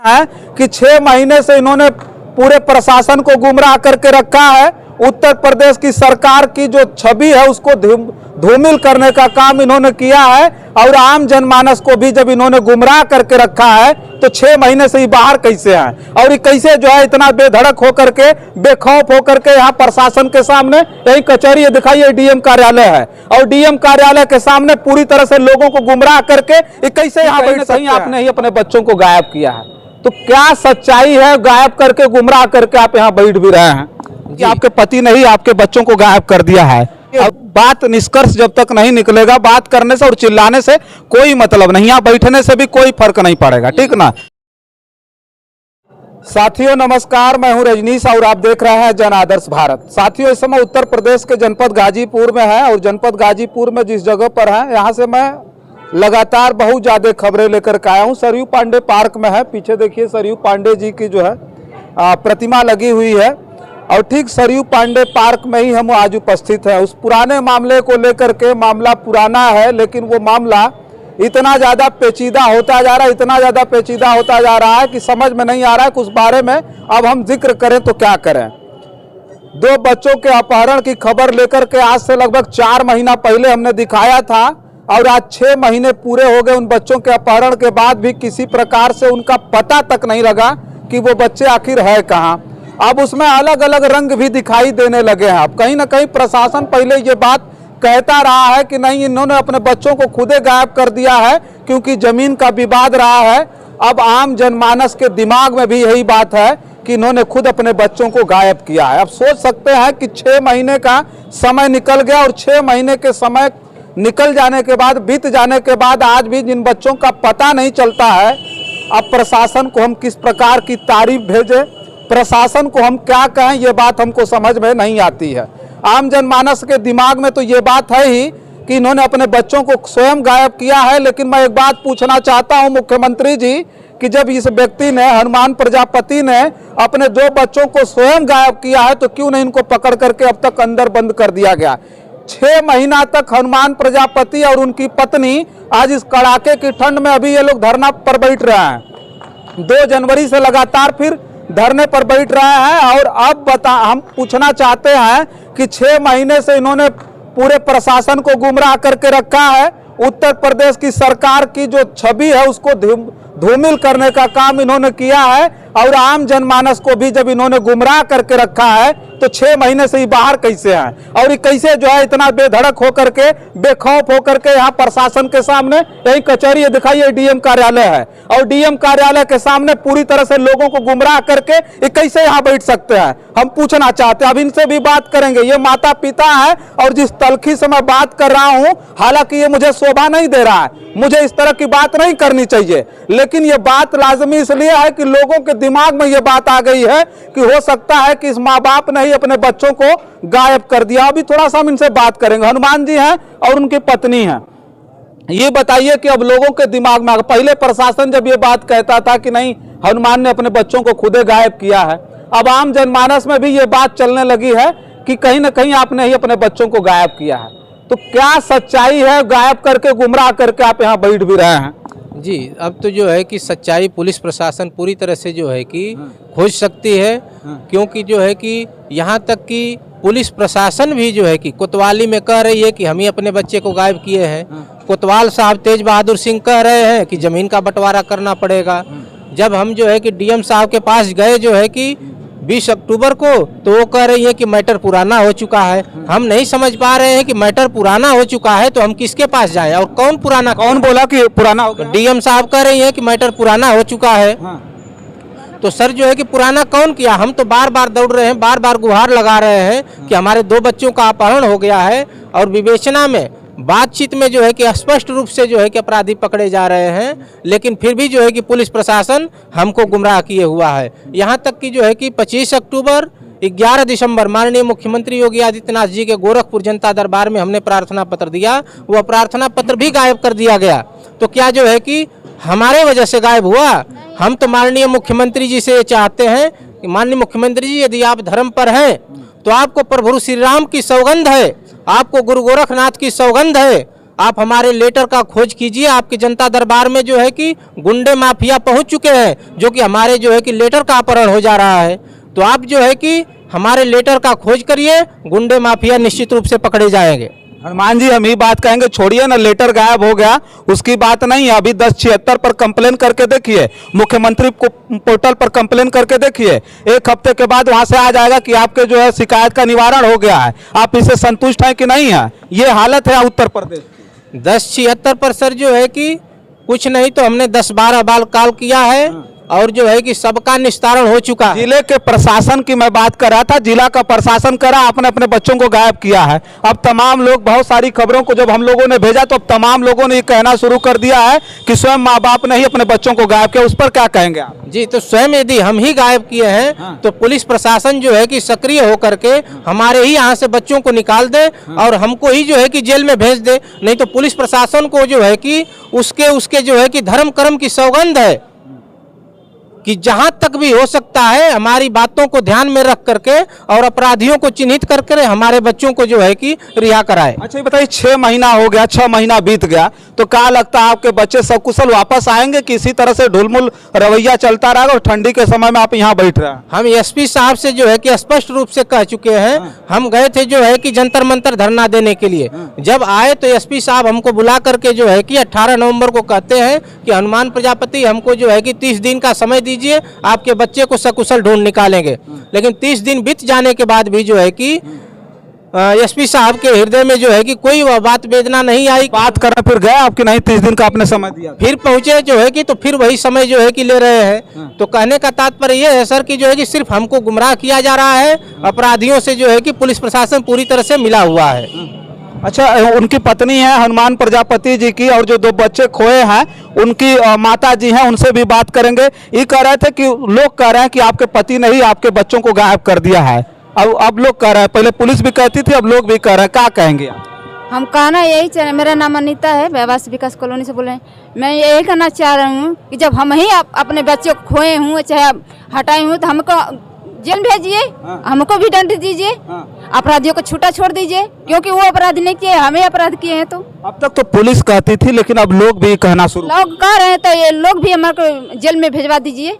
है कि 6 महीने से इन्होंने पूरे प्रशासन को गुमराह करके रखा है। उत्तर प्रदेश की सरकार की जो छवि है उसको धूमिल करने का काम इन्होंने किया है और आम जनमानस को भी जब इन्होंने गुमराह करके रखा है तो 6 महीने से ही बाहर कैसे हैं और ये कैसे जो है इतना बेधड़क होकर के बेखौफ होकर के यहाँ प्रशासन के सामने, यही कचहरी दिखाइए डीएम कार्यालय है और डीएम कार्यालय के सामने पूरी तरह से लोगों को गुमराह करके ये कैसे यहाँ बैठ सकते हैं। आपने ही अपने बच्चों को गायब किया है, तो क्या सच्चाई है? गायब करके गुमराह करके आप यहाँ बैठ भी रहे हैं कि आपके पति ने ही आपके बच्चों को गायब कर दिया है। अब बात निष्कर्ष जब तक नहीं निकलेगा, बात करने से और चिल्लाने से कोई मतलब नहीं, यहाँ बैठने से भी कोई फर्क नहीं पड़ेगा, ठीक ना। साथियों नमस्कार, मैं हूं रजनीश और आप देख रहे हैं जन आदर्श भारत। साथियों इस समय उत्तर प्रदेश के जनपद गाजीपुर में है और जनपद गाजीपुर में जिस जगह पर है यहाँ से मैं लगातार बहुत ज्यादा खबरें लेकर के आया हूँ। सरयू पांडे पार्क में है, पीछे देखिए सरयू पांडे जी की जो है प्रतिमा लगी हुई है और ठीक सरयू पांडे पार्क में ही हम आज उपस्थित हैं। उस पुराने मामले को लेकर के, मामला पुराना है लेकिन वो मामला इतना ज़्यादा पेचीदा होता जा रहा है, इतना ज़्यादा पेचीदा होता जा रहा है कि समझ में नहीं आ रहा है कि उस बारे में अब हम जिक्र करें तो क्या करें। 2 बच्चों के अपहरण की खबर लेकर के आज से लगभग 4 महीना पहले हमने दिखाया था और आज 6 महीने पूरे हो गए उन बच्चों के अपहरण के बाद भी किसी प्रकार से उनका पता तक नहीं लगा कि वो बच्चे आखिर है कहाँ। अब उसमें अलग अलग रंग भी दिखाई देने लगे हैं। अब कहीं ना कहीं प्रशासन पहले ये बात कहता रहा है कि नहीं इन्होंने अपने बच्चों को खुदे गायब कर दिया है क्योंकि जमीन का विवाद रहा है। अब आम जनमानस के दिमाग में भी यही बात है कि इन्होंने खुद अपने बच्चों को गायब किया है। अब सोच सकते हैं कि 6 महीने का समय निकल गया और 6 महीने के समय निकल जाने के बाद, बीत जाने के बाद आज भी जिन बच्चों का पता नहीं चलता है, अब प्रशासन को हम किस प्रकार की तारीफ भेजें, प्रशासन को हम क्या कहें, ये बात हमको समझ में नहीं आती है। आम जनमानस के दिमाग में तो ये बात है ही कि इन्होंने अपने बच्चों को स्वयं गायब किया है। लेकिन मैं एक बात पूछना चाहता हूं मुख्यमंत्री जी कि जब इस व्यक्ति ने, हनुमान प्रजापति ने अपने 2 बच्चों को स्वयं गायब किया है तो क्यों नहीं इनको पकड़ करके अब तक अंदर बंद कर दिया गया। 6 महीना तक हनुमान प्रजापति और उनकी पत्नी आज इस कड़ाके की ठंड में अभी ये लोग धरना पर बैठ रहे हैं। 2 जनवरी से लगातार फिर धरने पर बैठ रहे हैं और अब हम पूछना चाहते हैं कि 6 महीने से इन्होंने पूरे प्रशासन को गुमराह करके रखा है। उत्तर प्रदेश की सरकार की जो छवि है उसको धूमिल करने का काम इन्होंने किया है और आम जनमानस को भी जब इन्होंने गुमराह करके रखा है तो 6 महीने से ही बाहर कैसे हैं और ये कैसे जो है इतना बेधड़क होकर के, बेखौफ होकर के यहाँ प्रशासन के सामने, यही कचहरी दिखाइए डीएम कार्यालय है और डीएम कार्यालय के सामने पूरी तरह से लोगों को गुमराह करके ये कैसे यहाँ बैठ सकते हैं, हम पूछना चाहते हैं। अब इनसे भी बात करेंगे, ये माता पिता है और जिस तलखी से मैं बात कर रहा हूँ, हालांकि ये मुझे शोभा नहीं दे रहा है, मुझे इस तरह की बात नहीं करनी चाहिए, लेकिन ये बात लाजमी इसलिए है कि लोगों के दिमाग में ये बात आ गई है कि हो सकता है कि इस माँ बाप ने ही अपने बच्चों को गायब कर दिया। अभी थोड़ा सा हम इनसे बात करेंगे। हनुमान जी हैं और उनकी पत्नी हैं, ये बताइए कि अब लोगों के दिमाग में, पहले प्रशासन जब ये बात कहता था कि नहीं हनुमान ने अपने बच्चों को खुदे गायब किया है, अब आम जनमानस में भी ये बात चलने लगी है कि कहीं ना कहीं आपने ही अपने बच्चों को गायब किया है। तो क्या सच्चाई है? गायब करके, गुमराह करके आप यहाँ बैठ भी रहे हैं। जी, अब तो जो है कि सच्चाई पुलिस प्रशासन पूरी तरह से जो है कि खोज सकती है, क्योंकि जो है कि यहाँ तक कि पुलिस प्रशासन भी जो है कि कोतवाली में कह रही है कि हम ही अपने बच्चे को गायब किए हैं। कोतवाल साहब तेज बहादुर सिंह कह रहे हैं कि जमीन का बंटवारा करना पड़ेगा। जब हम जो है कि डीएम साहब के पास गए जो है कि 20 अक्टूबर को, तो वो कह रही है कि मैटर पुराना हो चुका है। हम नहीं समझ पा रहे हैं कि मैटर पुराना हो चुका है तो हम किसके पास जाएं और कौन पुराना, कौन बोला कि पुराना हो गया? डीएम साहब कह रही है कि मैटर पुराना हो चुका है। तो सर जो है कि पुराना कौन किया? हम तो बार बार दौड़ रहे हैं, बार बार गुहार लगा रहे हैं कि हमारे 2 बच्चों का अपहरण हो गया है और विवेचना में, बातचीत में जो है कि स्पष्ट रूप से जो है कि अपराधी पकड़े जा रहे हैं, लेकिन फिर भी जो है कि पुलिस प्रशासन हमको गुमराह किए हुआ है। यहाँ तक कि जो है कि 25 अक्टूबर 11 दिसंबर माननीय मुख्यमंत्री योगी आदित्यनाथ जी के गोरखपुर जनता दरबार में हमने प्रार्थना पत्र दिया, वो प्रार्थना पत्र भी गायब कर दिया गया। तो क्या जो है कि हमारे वजह से गायब हुआ? हम तो माननीय मुख्यमंत्री जी से चाहते हैं कि माननीय मुख्यमंत्री जी, यदि आप धर्म पर हैं तो आपको प्रभु श्री राम की सौगंध है, आपको गुरु गोरखनाथ की सौगंध है, आप हमारे लेटर का खोज कीजिए। आपके जनता दरबार में जो है कि गुंडे माफिया पहुंच चुके हैं, जो कि हमारे जो है कि लेटर का अपहरण हो जा रहा है। तो आप जो है कि हमारे लेटर का खोज करिए, गुंडे माफिया निश्चित रूप से पकड़े जाएंगे। हनुमान जी, हम ही बात कहेंगे, छोड़िए ना, लेटर गायब हो गया उसकी बात नहीं है। अभी 1076 पर कंप्लेन करके देखिए, मुख्यमंत्री को पोर्टल पर कंप्लेन करके देखिए, 1 हफ्ते के बाद वहां से आ जाएगा कि आपके जो है शिकायत का निवारण हो गया है। आप इससे संतुष्ट हैं कि नहीं है? ये हालत है उत्तर प्रदेश की। 1076 पर सर जो है कि कुछ नहीं तो हमने 10-12 बार कॉल किया है और जो है कि सबका निस्तारण हो चुका है। जिले के प्रशासन की मैं बात कर रहा था, जिला का प्रशासन करा, अपने अपने बच्चों को गायब किया है। अब तमाम लोग, बहुत सारी खबरों को जब हम लोगों ने भेजा तो अब तमाम लोगों ने ये कहना शुरू कर दिया है कि स्वयं माँ बाप ने ही अपने बच्चों को गायब किया। उस पर क्या कहेंगे आप? जी, तो स्वयं यदि हम ही गायब किए हैं तो पुलिस प्रशासन जो है कि सक्रिय होकर के हमारे ही यहाँ से बच्चों को निकाल दे और हमको ही जो है कि जेल में भेज दे। नहीं तो पुलिस प्रशासन को जो है कि उसके जो है कि धर्म कर्म की सौगंध है कि जहां तक भी हो सकता है हमारी बातों को ध्यान में रख करके और अपराधियों को चिन्हित करके हमारे बच्चों को जो है कि रिहा कराए। अच्छा, ये बताइए, 6 महीना हो गया, 6 महीना बीत गया, तो क्या लगता है आपके बच्चे सकुशल वापस आएंगे कि इसी तरह से ढुलमुल रवैया चलता रहेगा और ठंडी के समय में आप यहाँ बैठ रहे हैं? हम एसपी साहब से जो है कि स्पष्ट रूप से कह चुके हैं। हम गए थे जो है कि जंतर मंतर धरना देने के लिए। जब आए तो एसपी साहब हमको बुला करके जो है कि 18 नवंबर को कहते हैं कि हनुमान प्रजापति हमको जो है कि 30 दिन का समय दीजिए, आपके बच्चे को सकुशल ढूंढ निकालेंगे। लेकिन 30 दिन बीत जाने के बाद भी जो है कि एसपी साहब के हृदय में जो है कि कोई बात वेदना नहीं आई। बात करना फिर गए आपके नहीं, 30 दिन का आपने समय दिया, फिर पहुंचे जो है कि तो फिर वही समय जो है कि ले रहे हैं। तो कहने का तात्पर्य ये है सर कि जो है कि सिर्फ हमको गुमराह किया जा रहा है। अपराधियों से जो है कि पुलिस प्रशासन पूरी तरह से मिला हुआ है। अच्छा, उनकी पत्नी है हनुमान प्रजापति जी की, और जो 2 बच्चे खोए हैं उनकी माता जी हैं, उनसे भी बात करेंगे। ये कह रहे थे कि लोग कह रहे हैं कि आपके पति ने ही आपके बच्चों को गायब कर दिया है। अब लोग कह रहे हैं, पहले पुलिस भी कहती थी, अब लोग भी कह रहे हैं, क्या कहेंगे आप? हम कहना यही चाह रहे, मेरा नाम अनीता है, व्यवास विकास कॉलोनी से बोल रहे हैं। मैं यही कहना चाह रहा हूँ कि जब हम ही अपने बच्चे को खोए हूँ चाहे हटाई हूँ तो हमको जेल भेजिए, हमको भी दंड दीजिए, अपराधियों को छूटा छोड़ दीजिए, क्योंकि वो अपराध नहीं किए, हमें अपराध किए हैं। तो अब तक तो पुलिस कहती थी, लेकिन अब लोग भी कहना शुरू, लोग कह रहे हैं, तो ये लोग भी हमारे को जेल में भेजवा दीजिए।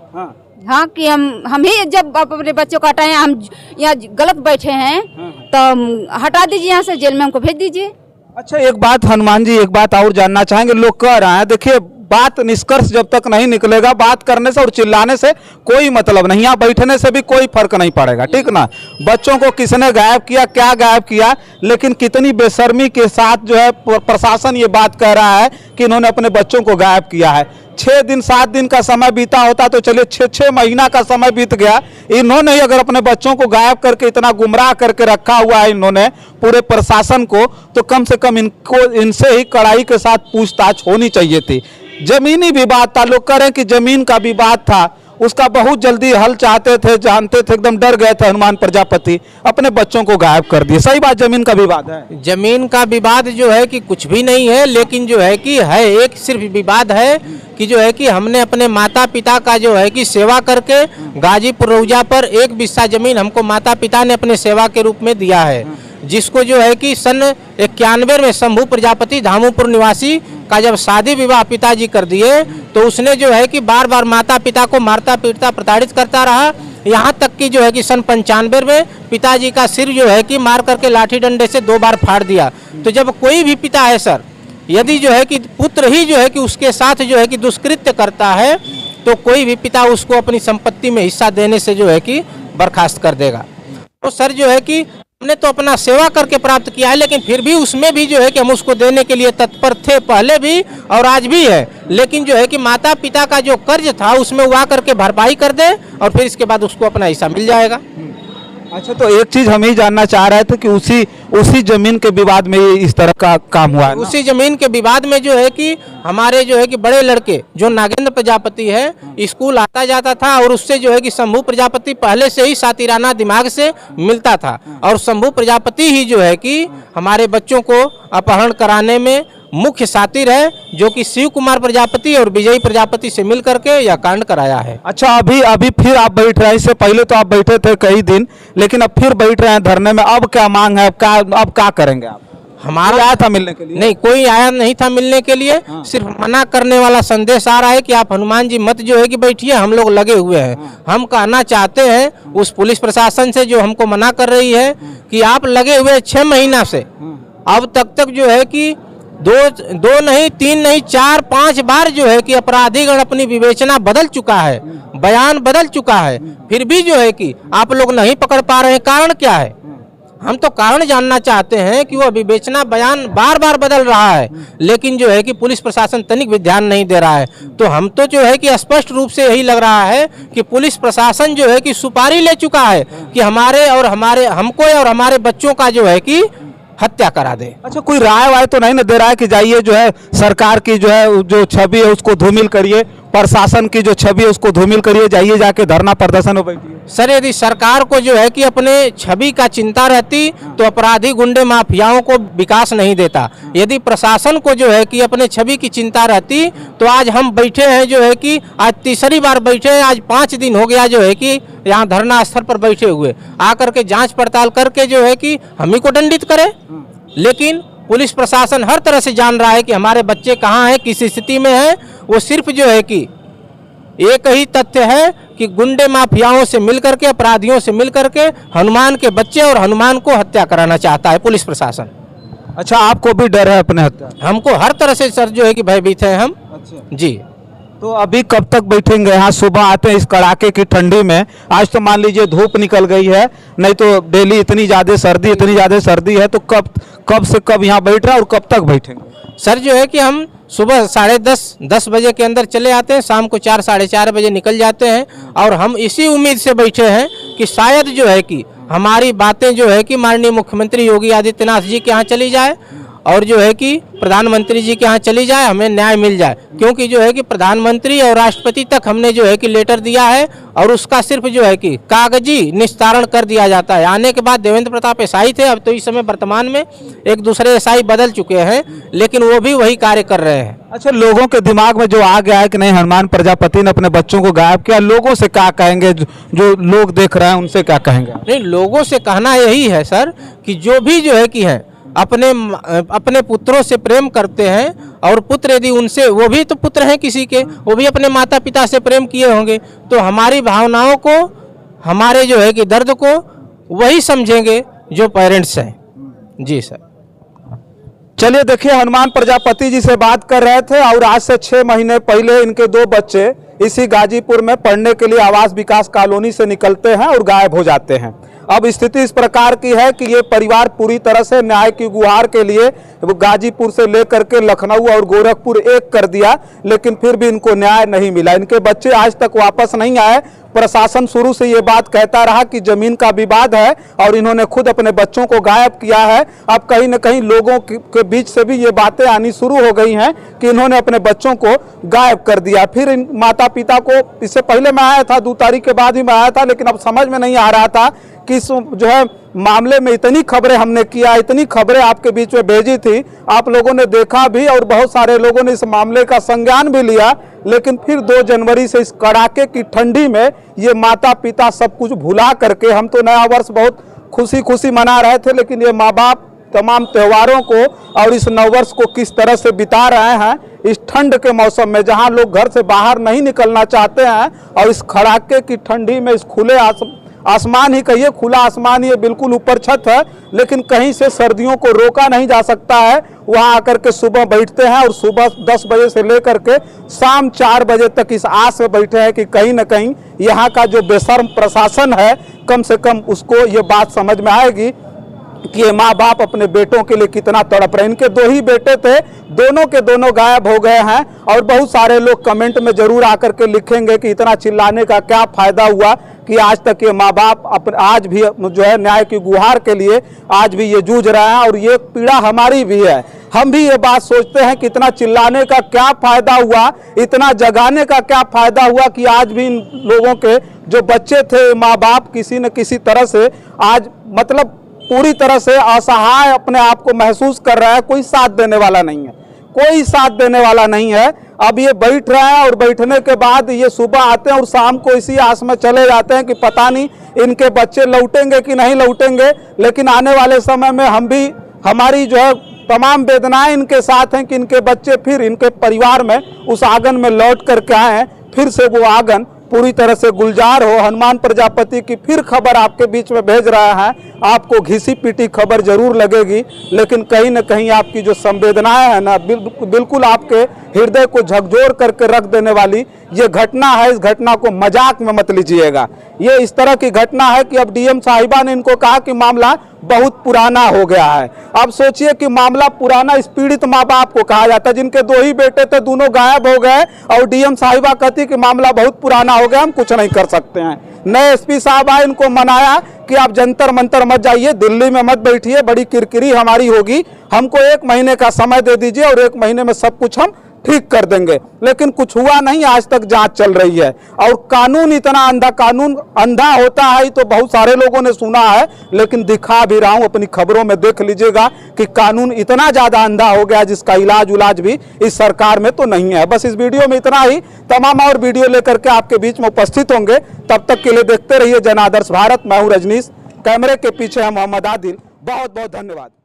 हाँ, कि हम ही जब अपने बच्चों को हटाए, हम यहाँ गलत बैठे हैं तो हटा दीजिए यहाँ से, जेल में हमको भेज दीजिए। अच्छा, एक बात हनुमान जी, एक बात और जानना चाहेंगे। लोग कह रहे हैं, देखिए बात निष्कर्ष जब तक नहीं निकलेगा, बात करने से और चिल्लाने से कोई मतलब नहीं, यहाँ बैठने से भी कोई फर्क नहीं पड़ेगा, ठीक ना? बच्चों को किसने गायब किया, क्या गायब किया, लेकिन कितनी बेशर्मी के साथ जो है प्रशासन ये बात कह रहा है कि इन्होंने अपने बच्चों को गायब किया है। 6 दिन 7 दिन का समय बीता होता तो चलिए, 6 महीना का समय बीत गया। इन्होंने अगर अपने बच्चों को गायब करके इतना गुमराह करके रखा हुआ है इन्होंने पूरे प्रशासन को, तो कम से कम इनसे ही कड़ाई के साथ पूछताछ होनी चाहिए थी। जमीनी विवाद था, लोग कह रहे हैं कि जमीन का विवाद था, उसका बहुत जल्दी हल चाहते थे, जानते थे, एकदम डर गए थे हनुमान प्रजापति, अपने बच्चों को गायब कर दिए। सही बात, जमीन का विवाद है? जमीन का विवाद जो है कि कुछ भी नहीं है, लेकिन जो है कि है एक सिर्फ विवाद है कि जो है कि हमने अपने माता पिता का जो है कि सेवा करके गाजीपुर रौजा पर 1 बिस्सा जमीन हमको माता पिता ने अपने सेवा के रूप में दिया है, जिसको जो है कि सन 91 में शंभू प्रजापति धामूपुर निवासी का जब शादी विवाह पिताजी कर दिए तो उसने जो है कि बार बार माता पिता को मारता पीटता प्रताड़ित करता रहा। यहाँ तक कि जो है कि सन 95 में पिताजी का सिर जो है कि मार करके लाठी डंडे से 2 बार फाड़ दिया। तो जब कोई भी पिता है सर, यदि जो है कि पुत्र ही जो है कि उसके साथ जो है कि दुष्कृत्य करता है तो कोई भी पिता उसको अपनी संपत्ति में हिस्सा देने से जो है कि बर्खास्त कर देगा। तो सर जो है कि हमने तो अपना सेवा करके प्राप्त किया है, लेकिन फिर भी उसमें भी जो है कि हम उसको देने के लिए तत्पर थे, पहले भी और आज भी है। लेकिन जो है कि माता पिता का जो कर्ज था उसमें वो आकर के भरपाई कर दे और फिर इसके बाद उसको अपना हिस्सा मिल जाएगा। अच्छा, तो एक चीज हम ही जानना चाह रहे थे कि उसी जमीन के विवाद में इस तरह का काम हुआ है ना? उसी जमीन के विवाद में जो है कि हमारे जो है कि बड़े लड़के जो नागेंद्र प्रजापति है, स्कूल आता जाता था और उससे जो है कि शंभू प्रजापति पहले से ही सातिराना दिमाग से मिलता था और शंभू प्रजापति ही जो है कि हमारे बच्चों को अपहरण कराने में मुख्य सातिर है, जो कि शिव कुमार प्रजापति और विजयी प्रजापति से मिल करके यह कांड कराया है। अच्छा, अभी फिर आप बैठ रहे हैं, इससे पहले तो आप बैठे थे कई दिन, लेकिन अब फिर बैठ रहे हैं धरने में, अब क्या मांग है, अब क्या करेंगे आप? हमारा कोई आया था मिलने के लिए? नहीं, कोई आया नहीं था मिलने के लिए। सिर्फ मना करने वाला संदेश आ रहा है कि आप हनुमान जी मत जो है कि बैठिए, हम लोग लगे हुए हैं। हम कहना चाहते हैं उस पुलिस प्रशासन से जो हमको मना कर रही है कि आप लगे हुए 6 महीना से अब तक जो है कि दो नहीं, 3 नहीं, 4-5 बार जो है कि अपराधीगण अपनी विवेचना बदल चुका है, बयान बदल चुका है, फिर भी जो है कि आप लोग नहीं पकड़ पा रहे हैं। कारण क्या है? हम तो कारण जानना चाहते हैं कि वो विवेचना बयान बार बार बदल रहा है, लेकिन जो है कि पुलिस प्रशासन तनिक भी ध्यान नहीं दे रहा है। तो हम तो जो है कि स्पष्ट रूप से यही लग रहा है कि पुलिस प्रशासन जो है कि सुपारी ले चुका है कि हमको और हमारे बच्चों का जो है कि हत्या करा दे। अच्छा, कोई राय वाय तो नहीं ना दे रहा है कि जाइए जो है सरकार की जो है जो छवि है उसको धूमिल करिए, प्रशासन की जो छवि है उसको धूमिल करिए, जाइए जाके धरना प्रदर्शन में बैठिए? सर, यदि सरकार को जो है कि अपने छवि का चिंता रहती तो अपराधी गुंडे माफियाओं को विकास नहीं देता। यदि प्रशासन को जो है कि अपने छवि की चिंता रहती तो आज हम बैठे हैं जो है कि आज तीसरी बार बैठे हैं, आज 5 दिन हो गया जो है कि यहाँ धरना स्थल पर बैठे हुए, आकर के जांच पड़ताल करके जो है कि हम ही को दंडित करे। लेकिन पुलिस प्रशासन हर तरह से जान रहा है कि हमारे बच्चे कहाँ हैं, किस स्थिति में हैं। वो सिर्फ जो है कि एक ही तथ्य है कि गुंडे माफियाओं से मिलकर के, अपराधियों से मिलकर के हनुमान के बच्चे और हनुमान को हत्या कराना चाहता है पुलिस प्रशासन। अच्छा, आपको भी डर है अपने हत्या? हमको हर तरह से सर जो है कि भयभीत है हम। अच्छा जी। तो अभी कब तक बैठेंगे यहाँ? सुबह आते हैं इस कड़ाके की ठंडी में, आज तो मान लीजिए धूप निकल गई है, नहीं तो डेली इतनी ज़्यादा सर्दी है, तो कब से कब यहाँ बैठ रहे हैं और कब तक बैठेंगे? सर जो है कि हम सुबह 10:30 बजे के अंदर चले आते हैं, शाम को 4 साढ़े 4 बजे निकल जाते हैं। और हम इसी उम्मीद से बैठे हैं कि शायद जो है कि हमारी बातें जो है कि माननीय मुख्यमंत्री योगी आदित्यनाथ जी के यहाँ चली जाए और जो है कि प्रधानमंत्री जी के यहाँ चली जाए, हमें न्याय मिल जाए। क्योंकि जो है कि प्रधानमंत्री और राष्ट्रपति तक हमने जो है कि लेटर दिया है और उसका सिर्फ जो है कि कागजी निस्तारण कर दिया जाता है। आने के बाद देवेंद्र प्रताप एसआई थे, अब तो इस समय वर्तमान में एक दूसरे एसआई बदल चुके हैं, लेकिन वो भी वही कार्य कर रहे हैं। अच्छा, लोगों के दिमाग में जो आ गया है कि नहीं हनुमान प्रजापति ने अपने बच्चों को गायब किया, लोगों से क्या कहेंगे? जो लोग देख रहे हैं उनसे क्या कहेंगे? नहीं, लोगों से कहना यही है सर कि जो भी जो है कि हैं अपने पुत्रों से प्रेम करते हैं और पुत्र यदि उनसे, वो भी तो पुत्र हैं किसी के, वो भी अपने माता पिता से प्रेम किए होंगे, तो हमारी भावनाओं को, हमारे जो है कि दर्द को वही समझेंगे जो पेरेंट्स हैं। जी सर। चलिए देखिए, हनुमान प्रजापति जी से बात कर रहे थे और आज से 6 महीने पहले इनके 2 बच्चे इसी गाजीपुर में पढ़ने के लिए आवास विकास कॉलोनी से निकलते हैं और गायब हो जाते हैं। अब स्थिति इस प्रकार की है कि ये परिवार पूरी तरह से न्याय की गुहार के लिए गाजीपुर से लेकर के लखनऊ और गोरखपुर एक कर दिया, लेकिन फिर भी इनको न्याय नहीं मिला। इनके बच्चे आज तक वापस नहीं आए। प्रशासन शुरू से ये बात कहता रहा कि जमीन का विवाद है और इन्होंने खुद अपने बच्चों को गायब किया है। अब कहीं न कहीं लोगों के बीच से भी ये बातें आनी शुरू हो गई हैं कि इन्होंने अपने बच्चों को गायब कर दिया। फिर इन माता पिता को, इससे पहले मैं आया था, 2 तारीख के बाद ही मैं आया था, लेकिन अब समझ में नहीं आ रहा था कि जो है मामले में इतनी खबरें हमने किया, इतनी खबरें आपके बीच में भेजी थी, आप लोगों ने देखा भी और बहुत सारे लोगों ने इस मामले का संज्ञान भी लिया, लेकिन फिर 2 जनवरी से इस कड़ाके की ठंडी में ये माता पिता सब कुछ भुला करके, हम तो नया वर्ष बहुत खुशी खुशी मना रहे थे, लेकिन ये माँ बाप तमाम त्योहारों को और इस नववर्ष को किस तरह से बिता रहे हैं इस ठंड के मौसम में, जहां लोग घर से बाहर नहीं निकलना चाहते हैं और इस कड़ाके की ठंडी में इस खुले आसमान ही कहिए, खुला आसमान ये बिल्कुल ऊपर छत है, लेकिन कहीं से सर्दियों को रोका नहीं जा सकता है। वहां आकर के सुबह बैठते हैं और सुबह 10 बजे से लेकर के शाम 4 बजे तक इस आस में बैठे हैं कि कहीं न कहीं यहाँ का जो बेशर्म प्रशासन है, कम से कम उसको ये बात समझ में आएगी कि ये माँ बाप अपने बेटों के लिए कितना तड़प रहे। इनके 2 ही बेटे थे, दोनों के दोनों गायब हो गए हैं। और बहुत सारे लोग कमेंट में जरूर आकर के लिखेंगे कि इतना चिल्लाने का क्या फायदा हुआ कि आज तक ये माँ बाप आज भी जो है न्याय की गुहार के लिए आज भी ये जूझ रहे हैं और ये पीड़ा हमारी भी है। हम भी ये बात सोचते हैं कि इतना चिल्लाने का क्या फायदा हुआ, इतना जगाने का क्या फायदा हुआ कि आज भी इन लोगों के जो बच्चे थे, माँ बाप किसी न किसी तरह से आज मतलब पूरी तरह से असहाय अपने आप को महसूस कर रहा है। कोई साथ देने वाला नहीं है, कोई साथ देने वाला नहीं है। अब ये बैठ रहे हैं और बैठने के बाद ये सुबह आते हैं और शाम को इसी आस में चले जाते हैं कि पता नहीं इनके बच्चे लौटेंगे कि नहीं लौटेंगे। लेकिन आने वाले समय में हम भी, हमारी जो है तमाम वेदनाएं इनके साथ हैं कि इनके बच्चे फिर इनके परिवार में उस आंगन में लौट करके आए हैं, फिर से वो आंगन पूरी तरह से गुलजार हो। हनुमान प्रजापति की फिर खबर आपके बीच में भेज रहा है। आपको घिसी पिटी खबर जरूर लगेगी, लेकिन कहीं न कहीं आपकी जो संवेदनाएं हैं ना, बिल्कुल आपके हृदय को झकझोर करके रख देने वाली ये घटना है। इस घटना को मजाक में मत लीजिएगा। ये इस तरह की घटना है कि अब डीएम साहिबा ने इनको कहा कि मामला बहुत पुराना हो गया है। अब सोचिए कि मामला पुराना इस पीड़ित माँ बाप को कहा जाता है, जिनके 2 ही बेटे थे, दोनों गायब हो गए, और डीएम साहिबा कहती कि मामला बहुत पुराना हो गया, हम कुछ नहीं कर सकते हैं। नए एसपी साहब आए, इनको मनाया कि आप जंतर मंतर मत जाइए, दिल्ली में मत बैठिए, बड़ी किरकिरी हमारी होगी, हमको 1 महीने का समय दे दीजिए और 1 महीने में सब कुछ हम ठीक कर देंगे। लेकिन कुछ हुआ नहीं, आज तक जांच चल रही है। और कानून इतना अंधा, कानून अंधा होता है तो बहुत सारे लोगों ने सुना है, लेकिन दिखा भी रहा हूं, अपनी खबरों में देख लीजिएगा कि कानून इतना ज्यादा अंधा हो गया जिसका इलाज भी इस सरकार में तो नहीं है। बस इस वीडियो में इतना ही। तमाम और वीडियो लेकर के आपके बीच में उपस्थित होंगे। तब तक के लिए देखते रहिए जन आदर्श भारत। मैं हूं रजनीश, कैमरे के पीछे है मोहम्मद आदिल। बहुत बहुत धन्यवाद।